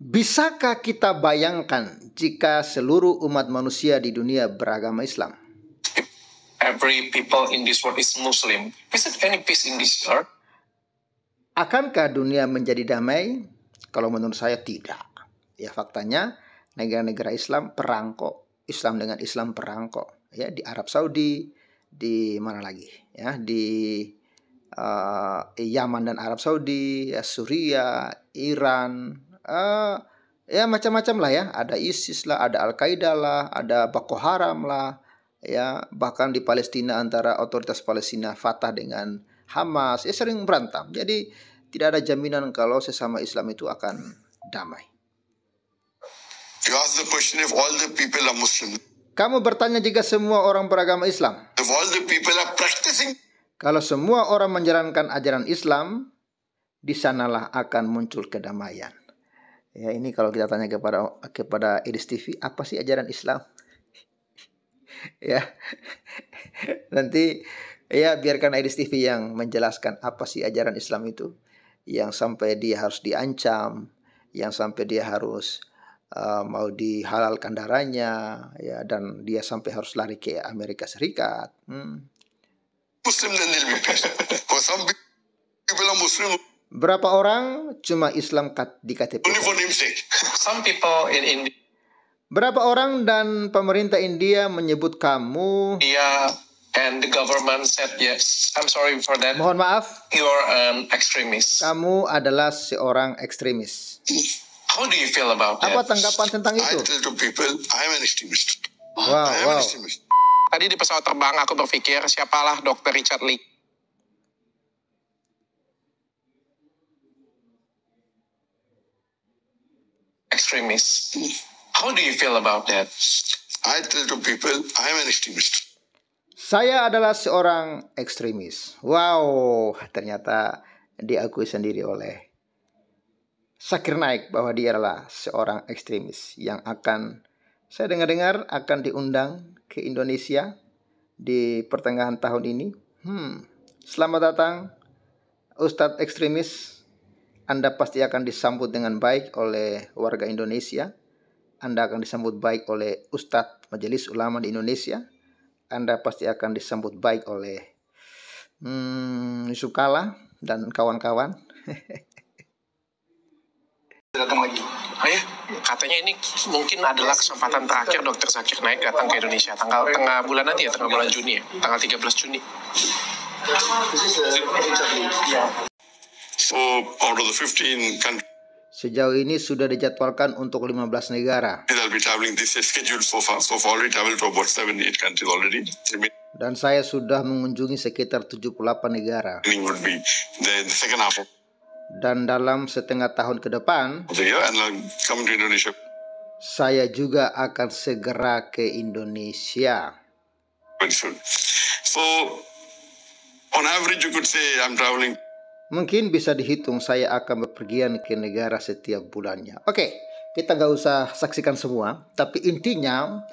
Bisakah kita bayangkan jika seluruh umat manusia di dunia beragama Islam? Every people in this world is Muslim. Is it any peace in this earth? Akankah dunia menjadi damai? Kalau menurut saya tidak. Ya, faktanya negara-negara Islam perang kok. Islam dengan Islam perang kok. Ya, di Arab Saudi, di mana lagi? Ya, di Yaman dan Arab Saudi, ya, Suriah, Iran, ya macam-macam lah ya. Ada ISIS lah, ada Al-Qaeda lah, ada Boko Haram lah, ya, bahkan di Palestina antara otoritas Palestina Fatah dengan Hamas, ya sering berantem. Jadi tidak ada jaminan kalau sesama Islam itu akan damai. You ask the question if all the people are Muslim. Kamu bertanya jika semua orang beragama Islam. If all the people are practicing. Kalau semua orang menjalankan ajaran Islam, di sanalah akan muncul kedamaian. Ya, ini kalau kita tanya kepada Edis TV, apa sih ajaran Islam? Ya, nanti ya biarkan Edis TV yang menjelaskan apa sih ajaran Islam itu, yang sampai dia harus diancam, yang sampai dia harus mau dihalalkan darahnya, ya, dan dia sampai harus lari ke Amerika Serikat. Muslim then they'll be peace. For some people are Muslim Berapa orang cuma Islam di KTP? only for namesake. Some people in India Berapa orang dan pemerintah India menyebut kamu, and the government said yes. I'm sorry for that. mohon maaf, You're an extremist. kamu adalah seorang ekstremis. How do you feel about that? Apa tanggapan tentang I itu? tell to people, I am an extremist. I Wow, am wow. an extremist. Tadi di pesawat terbang aku berpikir siapalah Dr. Richard Lee. Extremist. How do you feel about that? I tell to people, I am an extremist. Saya adalah seorang ekstremis. Wow, ternyata diakui sendiri oleh Zakir Naik bahwa dia adalah seorang ekstremis yang akan, saya dengar-dengar akan diundang ke Indonesia di pertengahan tahun ini. Selamat datang Ustadz ekstremis. Anda pasti akan disambut dengan baik oleh warga Indonesia. Anda akan disambut baik oleh Ustadz Majelis Ulama di Indonesia. Anda pasti akan disambut baik oleh Yusuf Kala dan kawan-kawan. Datang lagi. Oh ya, katanya ini mungkin adalah kesempatan terakhir Dr. Zakir Naik datang ke Indonesia tengah bulan nanti ya, tengah bulan Juni ya, tanggal 13 Juni. So out of the 15 countries Sejauh ini sudah dijadwalkan untuk 15 negara. I'll be traveling this year scheduled so far. So far already traveled to about 7-8 countries already. Dan saya sudah mengunjungi sekitar 78 negara. Remaining would be the second half of Dan dalam setengah tahun ke depan, the year, and I'll come to Indonesia. saya juga akan segera ke Indonesia. Very soon. So on average you could say I'm traveling. Mungkin bisa dihitung saya akan bepergian ke negara setiap bulannya. Oke, kita nggak usah saksikan semua. Tapi intinya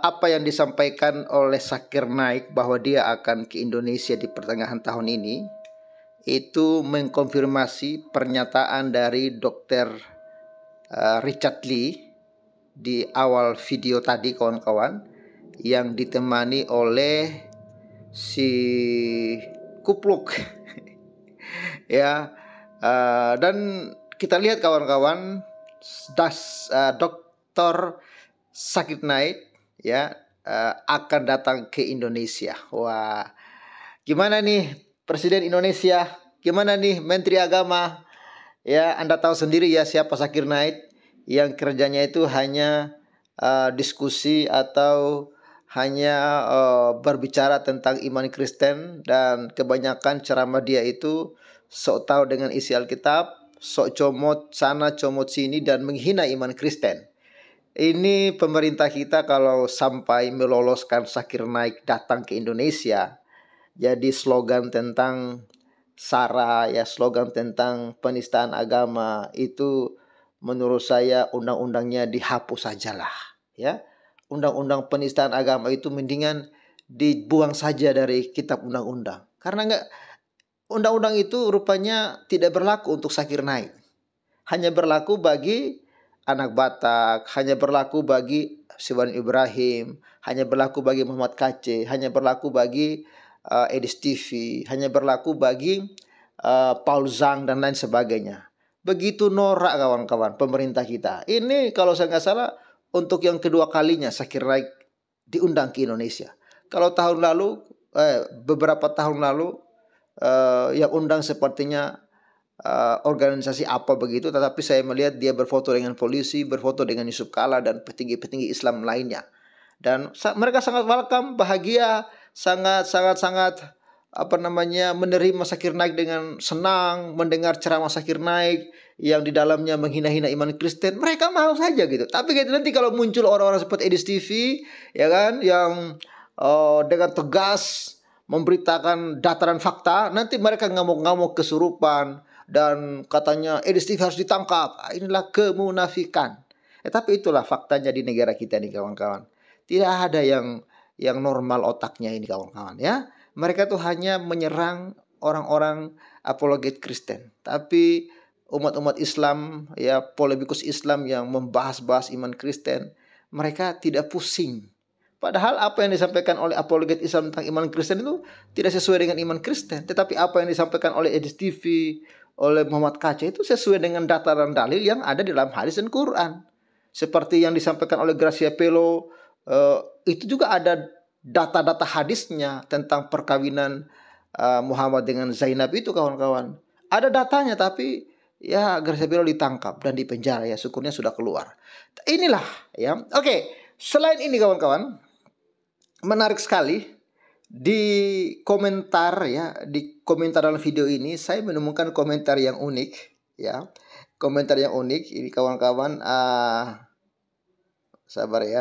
apa yang disampaikan oleh Zakir Naik bahwa dia akan ke Indonesia di pertengahan tahun ini, itu mengkonfirmasi pernyataan dari Dr. Richard Lee di awal video tadi, kawan-kawan, yang ditemani oleh si Kupluk. Ya, dan kita lihat kawan-kawan, Dr. Zakir Naik ya akan datang ke Indonesia. Wah, gimana nih Presiden Indonesia? Gimana nih Menteri Agama? Ya, Anda tahu sendiri ya siapa Zakir Naik, yang kerjanya itu hanya diskusi atau hanya berbicara tentang iman Kristen, dan kebanyakan ceramah dia itu sok tahu dengan isi Alkitab, sok comot sana comot sini dan menghina iman Kristen. Ini pemerintah kita kalau sampai meloloskan Zakir Naik datang ke Indonesia, jadi slogan tentang SARA, ya, slogan tentang penistaan agama, itu menurut saya undang-undangnya dihapus sajalah, ya. Undang-undang penistaan agama itu mendingan dibuang saja dari kitab undang-undang, karena undang-undang itu rupanya tidak berlaku untuk Zakir Naik. hanya berlaku bagi anak Batak, hanya berlaku bagi Siwan Ibrahim, hanya berlaku bagi Muhammad Kace, hanya berlaku bagi Edis TV, hanya berlaku bagi Paul Zhang dan lain sebagainya. Begitu norak kawan-kawan pemerintah kita. Ini kalau saya nggak salah untuk yang kedua kalinya Zakir Naik diundang ke Indonesia. Kalau tahun lalu, beberapa tahun lalu yang undang sepertinya organisasi apa begitu, tetapi saya melihat dia berfoto dengan polisi, berfoto dengan Yusuf Kala dan petinggi-petinggi Islam lainnya. Dan mereka sangat welcome, bahagia, sangat menerima Zakir Naik dengan senang, mendengar ceramah Zakir Naik yang di dalamnya menghina-hina iman Kristen. Mereka mau saja gitu. Tapi nanti kalau muncul orang-orang seperti Edis TV, ya kan, yang dengan tegas memberitakan data dan fakta, nanti mereka ngamuk-ngamuk kesurupan dan katanya Edis TV harus ditangkap. Inilah kemunafikan. Tapi itulah faktanya di negara kita nih kawan-kawan. Tidak ada yang normal otaknya ini kawan-kawan ya. Mereka tuh hanya menyerang orang-orang apologet Kristen. Tapi umat-umat Islam, ya polemikus Islam yang membahas-bahas iman Kristen, mereka tidak pusing. Padahal apa yang disampaikan oleh apologet Islam tentang iman Kristen itu tidak sesuai dengan iman Kristen. Tetapi apa yang disampaikan oleh Edis TV, oleh Muhammad Kace itu sesuai dengan data dan dalil yang ada di dalam hadis dan Quran. Seperti yang disampaikan oleh Gracia Pelo, itu juga ada data-data hadisnya tentang perkawinan Muhammad dengan Zainab itu kawan-kawan. Ada datanya tapi ya Gracia Pelo ditangkap dan dipenjara ya, syukurnya sudah keluar. Inilah ya. Oke, selain ini kawan-kawan, menarik sekali di komentar ya, di komentar dalam video ini saya menemukan komentar yang unik ya. Komentar yang unik ini kawan-kawan, sabar ya.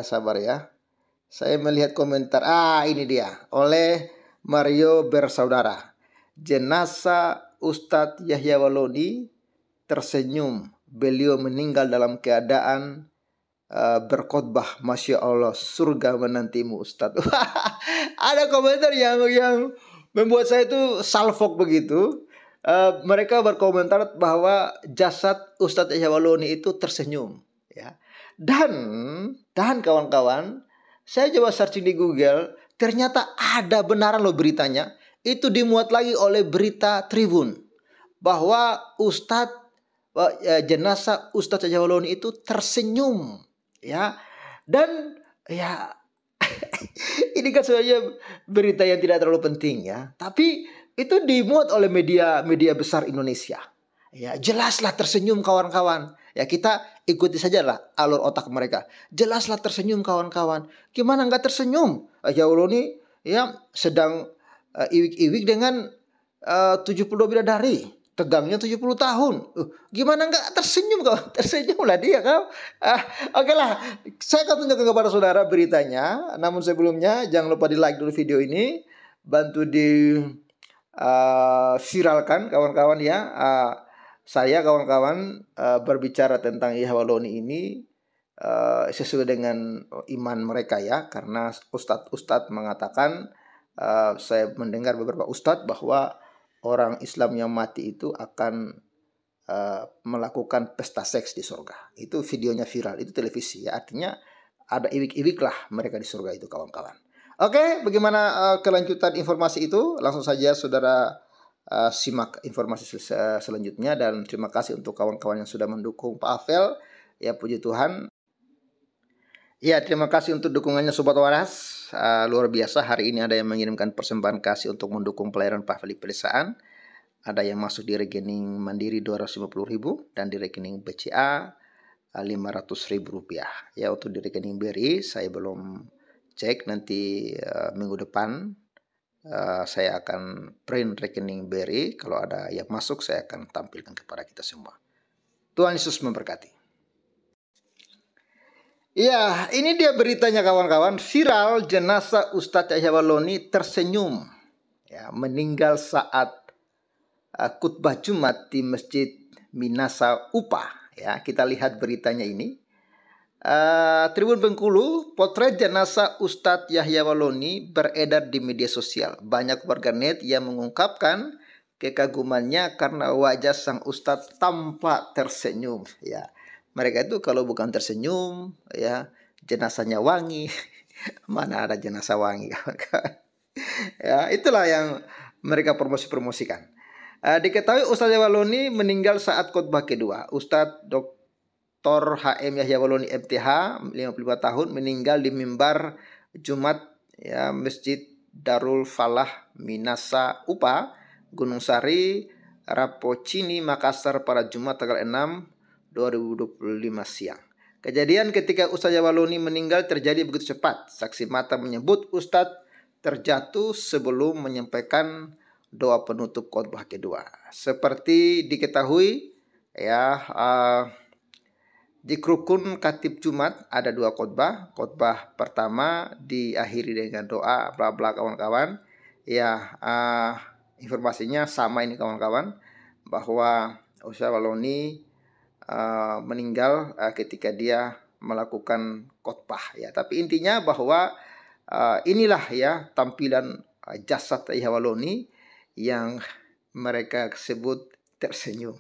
Saya melihat komentar, ini dia, oleh Mario Bersaudara. Jenazah Ustadz Yahya Waloni tersenyum. Beliau meninggal dalam keadaan berkhotbah. Masya Allah, surga menantimu Ustadz. Ada komentar yang membuat saya itu salfok begitu. Mereka berkomentar bahwa jasad Ustadz Yahya Waloni itu tersenyum. Ya. Dan kawan-kawan, saya coba searching di Google, ternyata ada benaran loh beritanya. Itu dimuat lagi oleh Berita Tribun bahwa jenazah Ustadz Yahya Waloni itu tersenyum, ya. Dan ya ini kan sebenarnya berita yang tidak terlalu penting ya, tapi itu dimuat oleh media besar Indonesia. Ya, jelaslah tersenyum kawan-kawan. Ya, kita ikuti sajalah alur otak mereka. Jelaslah tersenyum kawan-kawan. Gimana nggak tersenyum? Yahya Waloni ya sedang iwik-iwik dengan 72 bidadari. Tegangnya 70 tahun. Gimana nggak tersenyum kawan? Tersenyumlah dia kawan. Oke lah, saya akan tunjukkan kepada saudara beritanya. Namun sebelumnya jangan lupa di like dulu video ini. Bantu di viralkan kawan-kawan ya. Saya kawan-kawan berbicara tentang Yahya Waloni ini sesuai dengan iman mereka ya. Karena ustadz mengatakan, saya mendengar beberapa ustadz bahwa orang Islam yang mati itu akan melakukan pesta seks di surga. Itu videonya viral, itu televisi ya. Artinya ada iwik-iwik lah mereka di surga itu kawan-kawan. Oke, bagaimana kelanjutan informasi itu? Langsung saja saudara simak informasi selanjutnya. Dan terima kasih untuk kawan-kawan yang sudah mendukung Pak Afel. Ya puji Tuhan. Ya terima kasih untuk dukungannya Sobat Waras. Luar biasa, hari ini ada yang mengirimkan persembahan kasih untuk mendukung pelayanan Pak Afel di pedesaan. Ada yang masuk di rekening Mandiri 250.000 dan di rekening BCA 500.000 rupiah. Ya untuk di rekening BRI saya belum cek, nanti minggu depan saya akan print rekening BRI. Kalau ada yang masuk saya akan tampilkan kepada kita semua. Tuhan Yesus memberkati. Ya, ini dia beritanya kawan-kawan. Viral, jenazah Ustadz Yahya Waloni tersenyum. Ya, meninggal saat khutbah Jumat di Masjid Minasa Upah. Ya, kita lihat beritanya ini. Tribun Bengkulu, potret jenazah Ustadz Yahya Waloni beredar di media sosial. Banyak warganet yang mengungkapkan kekagumannya karena wajah sang ustadz tampak tersenyum. Ya, mereka itu kalau bukan tersenyum, ya jenazahnya wangi. Mana ada jenazah wangi, kawan-kawan. Ya, itulah yang mereka promosikan. Diketahui Ustadz Yahya meninggal saat khotbah kedua. Ustadz Dr. HM Yahya Waloni MTH 55 tahun meninggal di mimbar Jumat ya Masjid Darul Falah Minasa Upa, Gunung Sari, Rapocini, Makassar pada Jumat tanggal 6 2025 siang. Kejadian ketika Ustadz Yahya Waloni meninggal terjadi begitu cepat. Saksi mata menyebut Ustadz terjatuh sebelum menyampaikan doa penutup khotbah kedua. Seperti diketahui ya, di rukun Khatib Jumat ada 2 khotbah. Khotbah pertama diakhiri dengan doa bla bla kawan-kawan. Ya, informasinya sama ini kawan-kawan, bahwa Ustadz Waloni meninggal ketika dia melakukan khotbah ya. Tapi intinya bahwa inilah ya tampilan jasad Yahya Waloni yang mereka sebut tersenyum.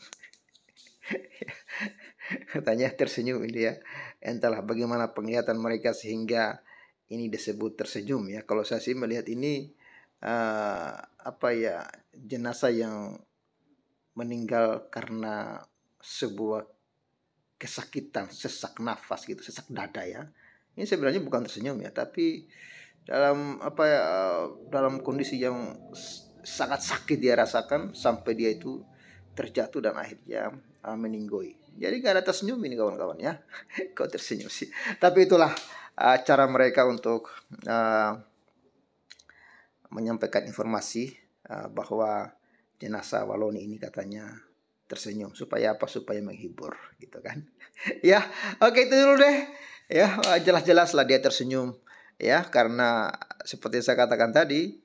Katanya tersenyum ini ya. Entahlah bagaimana penglihatan mereka sehingga ini disebut tersenyum ya. Kalau saya sih melihat ini jenazah yang meninggal karena sebuah kesakitan, sesak nafas gitu, sesak dada ya. Ini sebenarnya bukan tersenyum ya, tapi dalam kondisi yang sangat sakit dia rasakan sampai dia itu terjatuh dan akhirnya meninggoy. Jadi gak ada tersenyum ini kawan-kawan ya. Kok tersenyum sih? Tapi itulah cara mereka untuk menyampaikan informasi bahwa jenazah Waloni ini katanya tersenyum. Supaya apa? Supaya menghibur gitu kan. Ya, oke itu dulu deh. Ya, jelas-jelas lah dia tersenyum ya, karena seperti saya katakan tadi,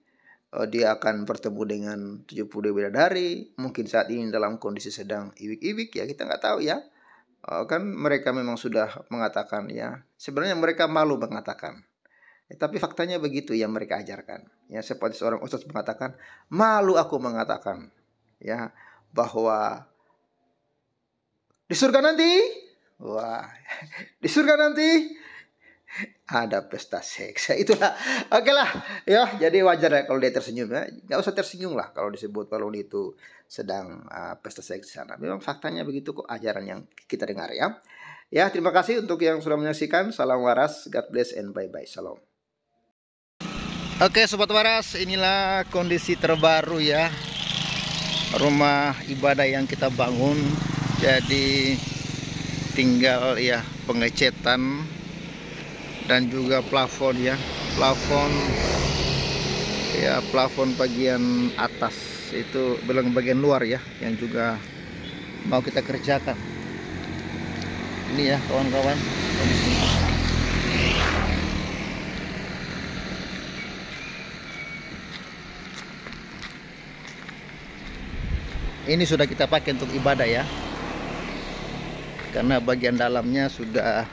dia akan bertemu dengan 72 bidadari. Mungkin saat ini dalam kondisi sedang iwik-iwik ya, kita nggak tahu ya. Kan mereka memang sudah mengatakan ya, sebenarnya mereka malu mengatakan. Tapi faktanya begitu yang mereka ajarkan. Ya, seperti seorang ustadz mengatakan, malu aku mengatakan ya bahwa di surga nanti, wah, di surga nanti ada pesta seks. Itulah, oke lah ya. Jadi wajar ya kalau dia tersenyum ya. Nggak usah tersinggung lah kalau disebut kalau itu sedang pesta seks di sana. Memang faktanya begitu kok, ajaran yang kita dengar ya. Ya, terima kasih untuk yang sudah menyaksikan. Salam waras, God bless and bye bye. Shalom. Oke sobat waras, inilah kondisi terbaru ya rumah ibadah yang kita bangun. Jadi tinggal ya pengecetan dan juga plafon ya, plafon bagian atas itu belum bagian luar ya, yang juga mau kita kerjakan. Ini ya kawan-kawan kondisinya. Ini sudah kita pakai untuk ibadah ya, karena bagian dalamnya sudah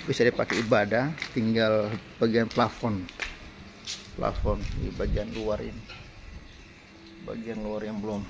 bisa dipakai ibadah, tinggal bagian plafon di bagian luar ini, bagian luar yang belum.